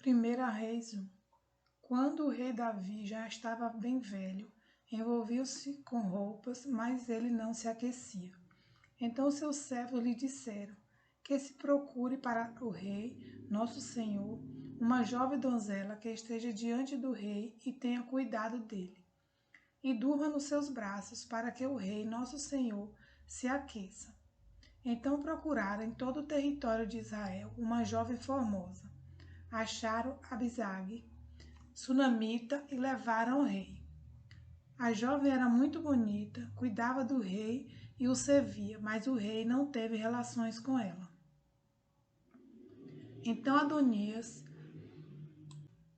1 Reis 1. Quando o rei Davi já estava bem velho, envolveu-se com roupas, mas ele não se aquecia. Então seus servos lhe disseram que se procure para o rei, nosso senhor, uma jovem donzela que esteja diante do rei e tenha cuidado dele, e durma nos seus braços, para que o rei, nosso senhor, se aqueça. Então procuraram em todo o território de Israel uma jovem formosa. Acharam Abisag, sunamita, e levaram ao rei. A jovem era muito bonita, cuidava do rei e o servia, mas o rei não teve relações com ela. Então Adonias,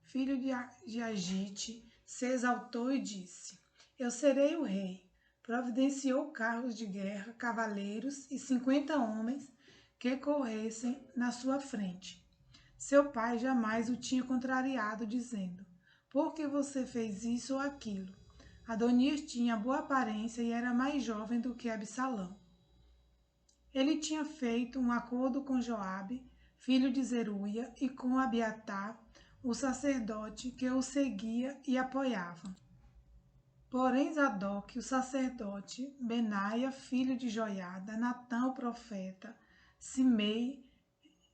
filho de Agite, se exaltou e disse: Eu serei o rei. Providenciou carros de guerra, cavaleiros e 50 homens que corressem na sua frente. Seu pai jamais o tinha contrariado, dizendo: Por que você fez isso ou aquilo? Adonias tinha boa aparência e era mais jovem do que Absalão. Ele tinha feito um acordo com Joabe, filho de Zeruia, e com Abiatar, o sacerdote, que o seguia e apoiava. Porém Zadok, o sacerdote, Benaia, filho de Joiada, Natã, o profeta, Simei,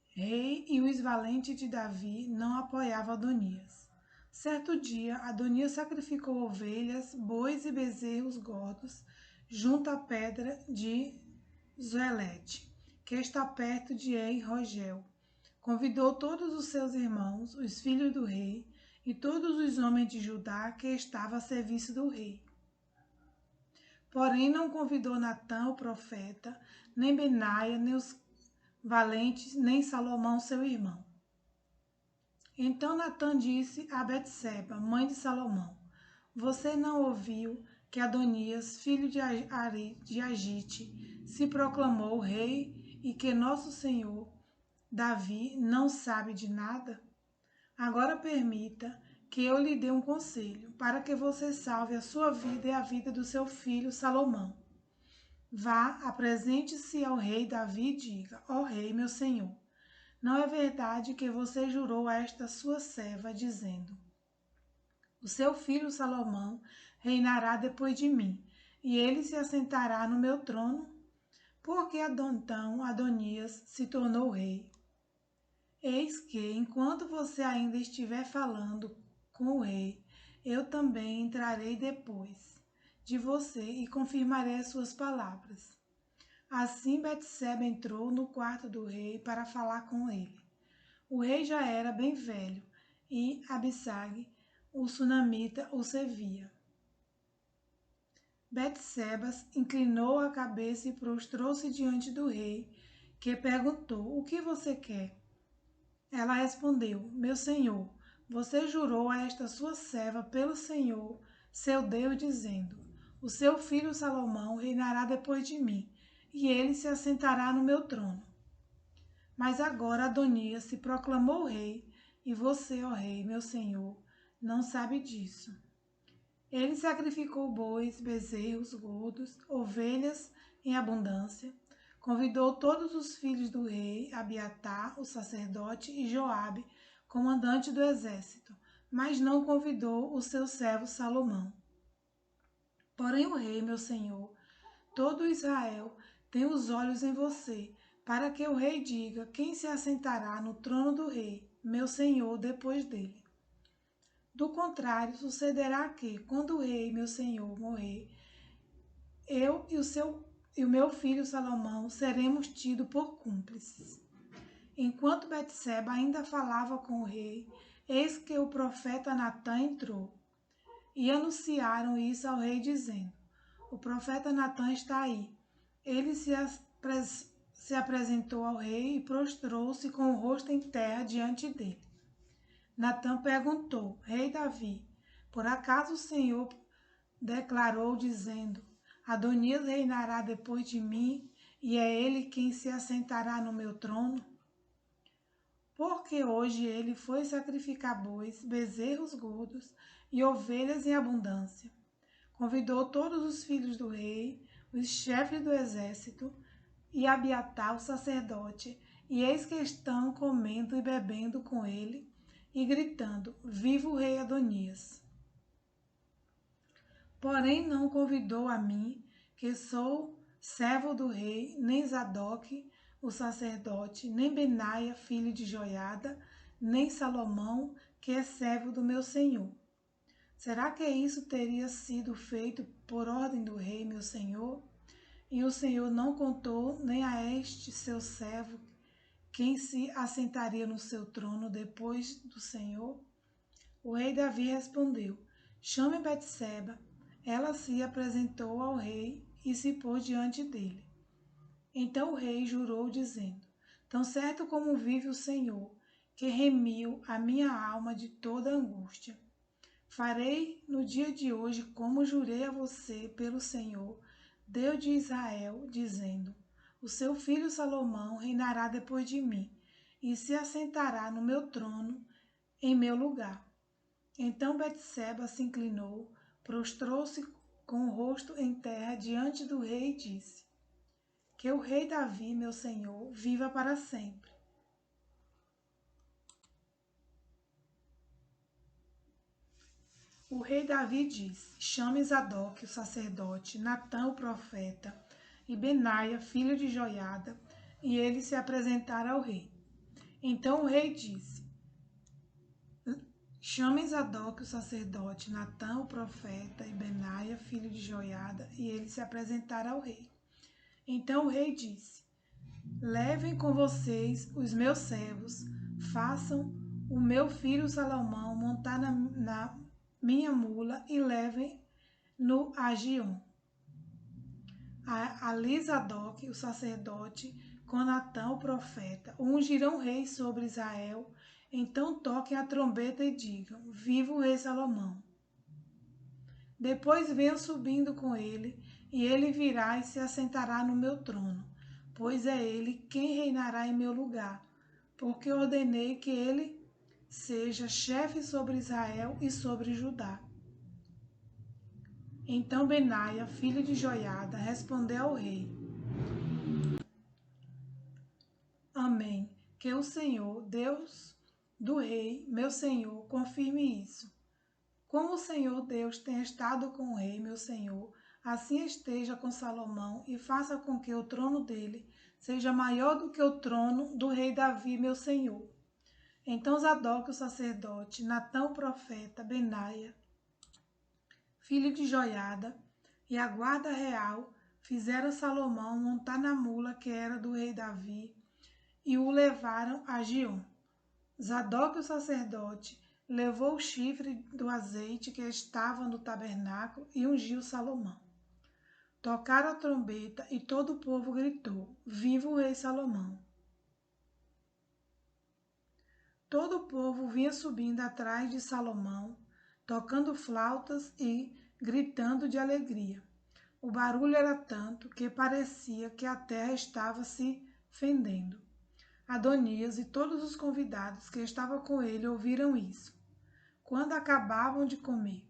rei, e os valentes de Davi não apoiavam Adonias. Certo dia, Adonias sacrificou ovelhas, bois e bezerros gordos junto à pedra de Zoelete, que está perto de En-Rogel. Convidou todos os seus irmãos, os filhos do rei, e todos os homens de Judá que estavam a serviço do rei. Porém não convidou Natã, o profeta, nem Benaia, nem os valentes, nem Salomão, seu irmão. Então Natã disse a Betseba, mãe de Salomão: Você não ouviu que Adonias, filho de Agite, se proclamou rei e que nosso senhor Davi não sabe de nada? Agora permita que eu lhe dê um conselho, para que você salve a sua vida e a vida do seu filho Salomão. Vá, apresente-se ao rei Davi e diga: Ó rei, meu senhor, não é verdade que você jurou a esta sua serva, dizendo: O seu filho Salomão reinará depois de mim, e ele se assentará no meu trono? Porque então Adonias se tornou rei. Eis que, enquanto você ainda estiver falando com o rei, eu também entrarei depois de você e confirmarei as suas palavras. Assim Betseba entrou no quarto do rei para falar com ele. O rei já era bem velho e Abisag, o sunamita, o servia. Betseba inclinou a cabeça e prostrou-se diante do rei, que perguntou: O que você quer? Ela respondeu: Meu senhor, você jurou a esta sua serva pelo Senhor, seu Deus, dizendo: O seu filho Salomão reinará depois de mim, e ele se assentará no meu trono. Mas agora Adonias se proclamou rei, e você, ó rei, meu senhor, não sabe disso. Ele sacrificou bois, bezerros gordos, ovelhas em abundância. Convidou todos os filhos do rei, Abiatar, o sacerdote, e Joabe, comandante do exército, mas não convidou o seu servo Salomão. Porém o rei, meu senhor, todo Israel tem os olhos em você, para que o rei diga quem se assentará no trono do rei, meu senhor, depois dele. Do contrário, sucederá que, quando o rei, meu senhor, morrer, eu e o meu filho Salomão seremos tidos por cúmplices. Enquanto Betseba ainda falava com o rei, eis que o profeta Natã entrou. E anunciaram isso ao rei, dizendo: O profeta Natã está aí. Ele se apresentou ao rei e prostrou-se com o rosto em terra diante dele. Natã perguntou: Rei Davi, por acaso o Senhor declarou, dizendo: Adonias reinará depois de mim, e é ele quem se assentará no meu trono? Porque hoje ele foi sacrificar bois, bezerros gordos e ovelhas em abundância. Convidou todos os filhos do rei, os chefes do exército, e Abiatar, o sacerdote, e eis que estão comendo e bebendo com ele, e gritando: Viva o rei Adonias! Porém não convidou a mim, que sou servo do rei, nem Zadok, o sacerdote, nem Benaia, filho de Joiada, nem Salomão, que é servo do meu senhor. Será que isso teria sido feito por ordem do rei, meu senhor? E o Senhor não contou nem a este seu servo quem se assentaria no seu trono depois do Senhor? O rei Davi respondeu: Chame Betseba. Ela se apresentou ao rei e se pôs diante dele. Então o rei jurou, dizendo: Tão certo como vive o Senhor, que remiu a minha alma de toda angústia. Farei no dia de hoje como jurei a você pelo Senhor, Deus de Israel, dizendo: O seu filho Salomão reinará depois de mim, e se assentará no meu trono, em meu lugar. Então Betseba se inclinou, prostrou-se com o rosto em terra diante do rei e disse: Que o rei Davi, meu senhor, viva para sempre. O rei Davi disse: Chame Zadok, o sacerdote, Natã, o profeta, e Benaia, filho de Joiada, e eles se apresentaram ao rei. Então o rei disse: Chame Zadok, o sacerdote, Natã, o profeta, e Benaia, filho de Joiada, e eles se apresentaram ao rei. Então o rei disse: Levem com vocês os meus servos, façam o meu filho Salomão montar na minha mula e levem-no a Gion. Ali Zadok, o sacerdote, com Natã, o profeta, ungirão rei sobre Israel. Então toquem a trombeta e digam: Viva o rei Salomão! Depois venham subindo com ele, e ele virá e se assentará no meu trono, pois é ele quem reinará em meu lugar, porque ordenei que ele seja chefe sobre Israel e sobre Judá. Então Benaia, filho de Joiada, respondeu ao rei: Amém. Que o Senhor, Deus do rei, meu senhor, confirme isso. Como o Senhor Deus tem estado com o rei, meu senhor, assim esteja com Salomão e faça com que o trono dele seja maior do que o trono do rei Davi, meu senhor. Então Zadok, o sacerdote, Natã, o profeta, Benaia, filho de Joiada, e a guarda real fizeram Salomão montar na mula que era do rei Davi e o levaram a Gion. Zadok, o sacerdote, levou o chifre do azeite que estava no tabernáculo e ungiu Salomão. Tocaram a trombeta e todo o povo gritou: Viva o rei Salomão! Todo o povo vinha subindo atrás de Salomão, tocando flautas e gritando de alegria. O barulho era tanto que parecia que a terra estava se fendendo. Adonias e todos os convidados que estavam com ele ouviram isso, quando acabavam de comer.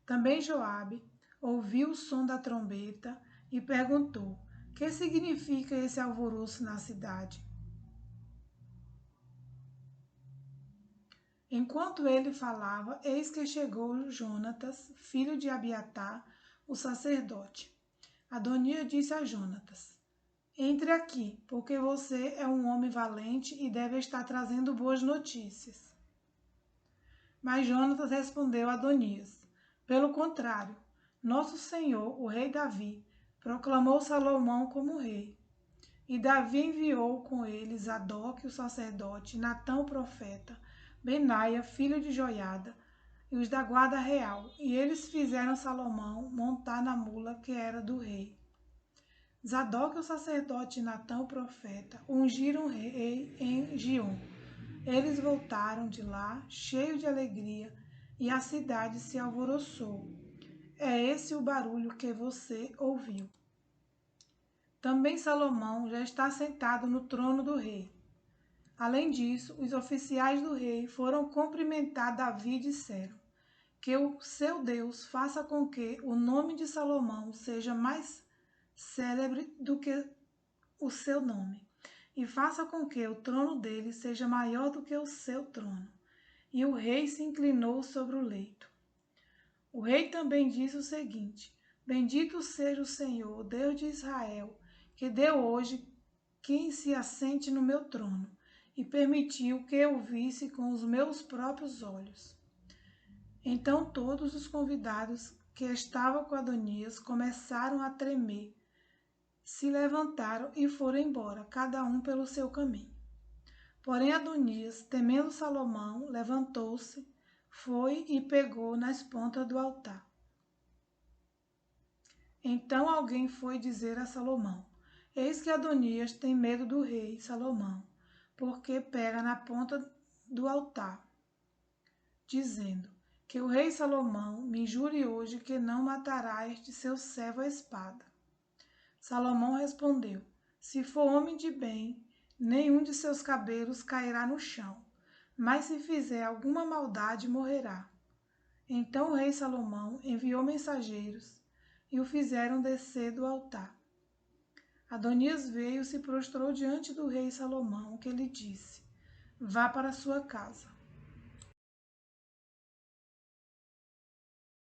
Também Joabe ouviu o som da trombeta e perguntou: Que significa esse alvoroço na cidade? Enquanto ele falava, eis que chegou Jonatas, filho de Abiatar, o sacerdote. Adonias disse a Jonatas: Entre aqui, porque você é um homem valente e deve estar trazendo boas notícias. Mas Jonatas respondeu a Adonias: Pelo contrário, nosso senhor, o rei Davi, proclamou Salomão como rei. E Davi enviou com ele Zadok, o sacerdote, Natã, o profeta, Benaia, filho de Joiada, e os da guarda real, e eles fizeram Salomão montar na mula que era do rei. Zadok, o sacerdote, e Natã, o profeta, ungiram o rei em Gion. Eles voltaram de lá, cheios de alegria, e a cidade se alvoroçou. É esse o barulho que você ouviu. Também Salomão já está sentado no trono do rei. Além disso, os oficiais do rei foram cumprimentar Davi e disseram: Que o seu Deus faça com que o nome de Salomão seja mais célebre do que o seu nome, e faça com que o trono dele seja maior do que o seu trono. e o rei se inclinou sobre o leito. O rei também disse o seguinte: Bendito seja o Senhor, Deus de Israel, que deu hoje quem se assente no meu trono, e permitiu que eu visse com os meus próprios olhos. Então todos os convidados que estavam com Adonias começaram a tremer, se levantaram e foram embora, cada um pelo seu caminho. Porém Adonias, temendo Salomão, levantou-se, foi e pegou nas pontas do altar. Então alguém foi dizer a Salomão: Eis que Adonias tem medo do rei Salomão, porque pega na ponta do altar, dizendo: Que o rei Salomão me jure hoje que não matará este seu servo à espada. Salomão respondeu: Se for homem de bem, nenhum de seus cabelos cairá no chão, mas se fizer alguma maldade, morrerá. Então o rei Salomão enviou mensageiros e o fizeram descer do altar. Adonias veio e se prostrou diante do rei Salomão, que lhe disse: Vá para sua casa.